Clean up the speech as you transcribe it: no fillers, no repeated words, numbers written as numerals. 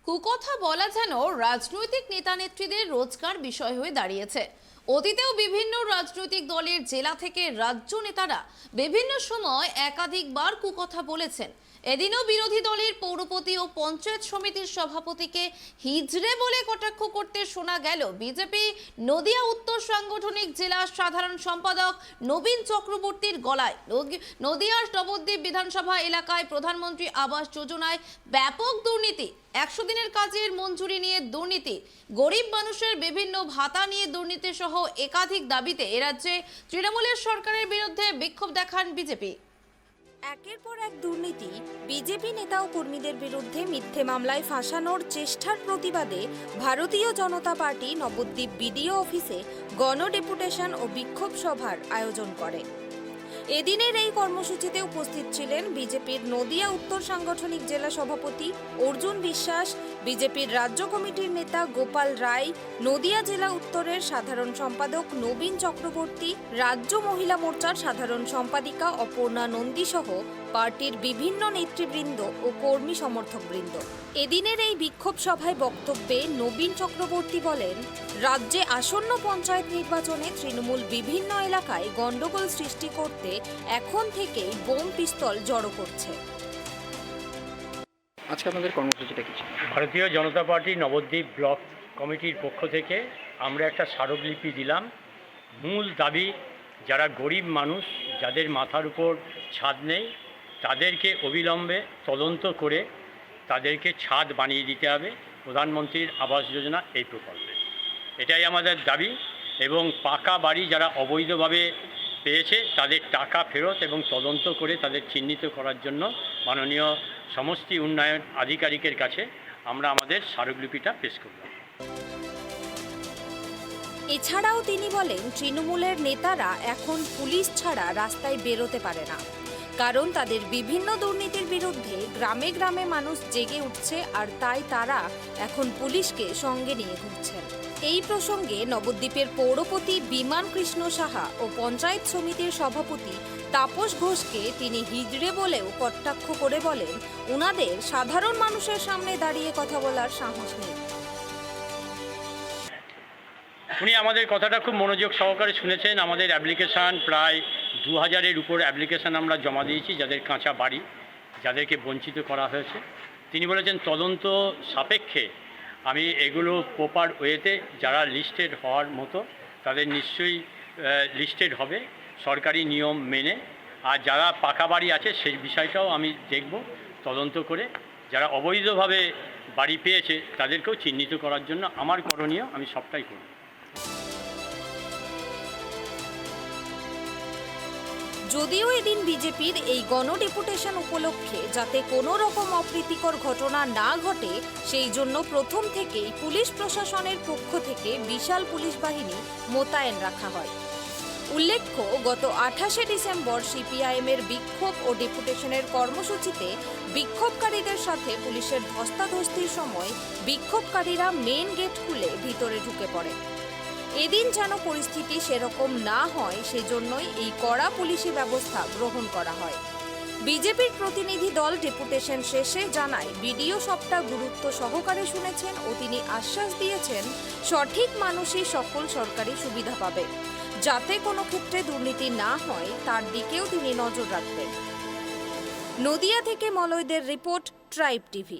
কুকথা বলা যেন রাজনৈতিক নেতা নেত্রীদের রোজকার বিষয় হয়ে দাঁড়িয়েছে। অতীতেও বিভিন্ন রাজনৈতিক দলের জেলা থেকে রাজ্য নেতারা বিভিন্ন সময় একাধিকবার কুকথা বলেছেন। এদিনও বিরোধী দলের পৌরপতি ও পঞ্চায়েত সমিতির সভাপতিকে হিজড়ে বলে কটাক্ষ করতে শোনা গেল বিজেপি নদিয়া উত্তর সাংগঠনিক জেলা সাধারণ সম্পাদক নবীন চক্রবর্তীর গলায়। নদিয়ার নবদ্বীপ বিধানসভা এলাকায় প্রধানমন্ত্রী আবাস যোজনায় ব্যাপক দুর্নীতি, 100 দিনের কাজের মঞ্জুরি নিয়ে দুর্নীতি, গরিব মানুষের বিভিন্ন ভাতা নিয়ে দুর্নীতি সহ একাধিক দাবিতে এরাজ্যে তৃণমূলের সরকারের বিরুদ্ধে বিক্ষোভ দেখান বিজেপি। একের পর এক দুর্নীতি, বিজেপি নেতা ও কর্মীদের বিরুদ্ধে মিথ্যে মামলায় ফাঁসানোর চেষ্টার প্রতিবাদে ভারতীয় জনতা পার্টি নবদ্বীপ বিডিও অফিসে গণডেপুটেশন ও বিক্ষোভ সভার আয়োজন করে। এদিনের এই কর্মসূচিতে উপস্থিত ছিলেন বিজেপির নদিয়া উত্তর সাংগঠনিক জেলা সভাপতি অর্জুন বিশ্বাস, বিজেপির রাজ্য কমিটির নেতা গোপাল রায়, নদিয়া জেলা উত্তরের সাধারণ সম্পাদক নবীন চক্রবর্তী, রাজ্য মহিলা মোর্চার সাধারণ সম্পাদিকা অপর্ণা নন্দী সহ পার্টির বিভিন্ন নেতৃবৃন্দ ও কর্মী সমর্থকবৃন্দ। এদিনের এই বিক্ষোভ সভায় বক্তব্যে নবীন চক্রবর্তী বলেন, রাজ্যে আসন্ন পঞ্চায়েত নির্বাচনে তৃণমূল বিভিন্ন এলাকায় গণ্ডগোল সৃষ্টি করতে এখন থেকেই বোম পিস্তল জড়ো করছে। আজকে আপনাদের কর্মসূচিটা কি ছিল? ভারতীয় জনতা পার্টি নবদ্বীপ ব্লক কমিটির পক্ষ থেকে আমরা একটা স্মারকলিপি দিলাম। মূল দাবি, যারা গরিব মানুষ, যাদের মাথার উপর ছাদ নেই, তাদেরকে অবিলম্বে তদন্ত করে তাদেরকে ছাদ বানিয়ে দিতে হবে প্রধানমন্ত্রীর আবাস যোজনা এই প্রকল্পে। এটাই আমাদের দাবি। এবং পাকা বাড়ি যারা অবৈধভাবে পেয়েছে তাদের টাকা ফেরত এবং তদন্ত করে তাদের চিহ্নিত করার জন্য মাননীয় সমষ্টি উন্নয়ন আধিকারিকের কাছে আমরা আমাদের স্মারকলিপিটা পেশ করলাম। এছাড়াও তিনি বলেন, তৃণমূলের নেতারা এখন পুলিশ ছাড়া রাস্তায় বেরোতে পারে না, কারণ তাদের বিভিন্ন দুর্নীতির বিরুদ্ধে গ্রামে গ্রামে মানুষ জেগে উঠছে, আর তাই তারা এখন পুলিশকে সঙ্গে নিয়ে ঘুরছেন। এই প্রসঙ্গে নবদ্বীপের পৌরপতি বিমান কৃষ্ণ সাহা ও পঞ্চায়েত সমিতির সভাপতি তাপস ঘোষকে তিনি হিজড়ে বলেও কটাক্ষ করে বলেন, উনাদের সাধারণ মানুষের সামনে দাঁড়িয়ে কথা বলার সাহস নেই। উনি আমাদের কথাটা খুব মনোযোগ সহকারে শুনেছেন। আমাদের অ্যাপ্লিকেশান প্রায় 2000-এর উপর অ্যাপ্লিকেশান আমরা জমা দিয়েছি, যাদের কাঁচা বাড়ি, যাদেরকে বঞ্চিত করা হয়েছে। তিনি বলেছেন তদন্ত সাপেক্ষে আমি এগুলো প্রপার ওয়েতে যারা লিস্টেড হওয়ার মতো তাদের নিশ্চয়ই লিস্টেড হবে সরকারি নিয়ম মেনে। আর যারা পাকা বাড়ি আছে সেই বিষয়টাও আমি দেখব তদন্ত করে। যারা অবৈধভাবে বাড়ি পেয়েছে তাদেরকেও চিহ্নিত করার জন্য আমার করণীয় আমি সবটাই করব। যদিও এদিন বিজেপির এই গণডেপুটেশন উপলক্ষে যাতে কোনো রকম অপ্রীতিকর ঘটনা না ঘটে, সেই জন্য প্রথম থেকেই পুলিশ প্রশাসনের পক্ষ থেকে বিশাল পুলিশ বাহিনী মোতায়েন রাখা হয়। উল্লেখ্য, গত 28শে ডিসেম্বর সিপিআইএমের বিক্ষোভ ও ডেপুটেশনের কর্মসূচিতে বিক্ষোভকারীদের সাথে পুলিশের ধস্তাধস্তির সময় বিক্ষোভকারীরা মেইন গেট খুলে ভিতরে ঢুকে পড়ে। এদিন যেন পরিস্থিতি সেরকম না হয়, সেজন্যই এই কড়া পুলিশি ব্যবস্থা গ্রহণ করা হয়। বিজেপির প্রতিনিধি দল ডেপুটেশন শেষে জানায়, বিডিও সবটা গুরুত্ব সহকারে শুনেছেন ও তিনি আশ্বাস দিয়েছেন সঠিক মানুষই সকল সরকারি সুবিধা পাবে, যাতে কোনো ক্ষেত্রে দুর্নীতি না হয় তার দিকেও তিনি নজর রাখবেন। নদিয়া থেকে মলয়দের রিপোর্ট, ট্রাইব টিভি।